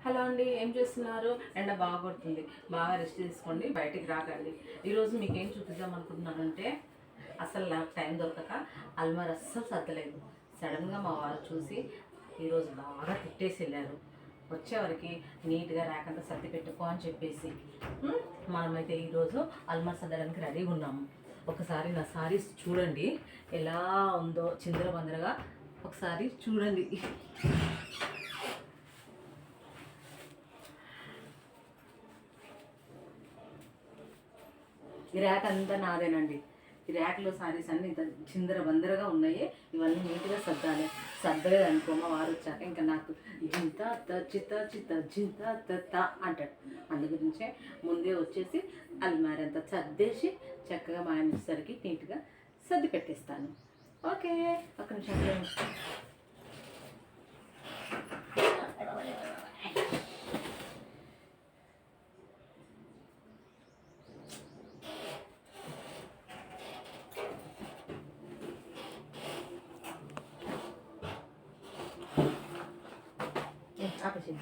Hello అండి, ఏం చేస్తున్నారు? ఎండ బాగా కొడుతుంది, బాగా రెస్ట్ తీసుకోండి, బయటికి రాకండి. ఈరోజు మీకు ఏం చూపిద్దాం అనుకుంటున్నానంటే, అసలు నాకు టైం దొరకక అల్మార్ అస్సలు సర్దలేదు. సడన్గా మా వారు చూసి ఈరోజు బాగా తిట్టేసి వెళ్ళారు. వచ్చేవరకు నీట్గా ర్యాకంతా సర్ది పెట్టుకో అని చెప్పేసి మనమైతే ఈరోజు అల్మార్ సర్దడానికి రెడీగా ఉన్నాము. ఒకసారి నా సారీస్ చూడండి ఎలా ఉందో, చిందరబందరగా. ఒకసారి చూడండి. ఈ ర్యాక్ అంతా నాదేనండి. ఈ ర్యాక్లో సారీస్ అన్నీ ఇంత చిందర బందరగా ఉన్నాయి. ఇవన్నీ నీట్గా సర్దాలి. సర్దలేదు అనుకో మా వారు వచ్చాక ఇంకా నాకు జింత చిత చిత జింత త అంటాడు. అందు గురించే ముందే వచ్చేసి అల్మారి అంతా సర్దేసి చక్కగా మా ఆయన వచ్చేసరికి నీట్గా సర్ది పెట్టేస్తాను. ఓకే, ఒక్క నిమిషం. ఆపేసి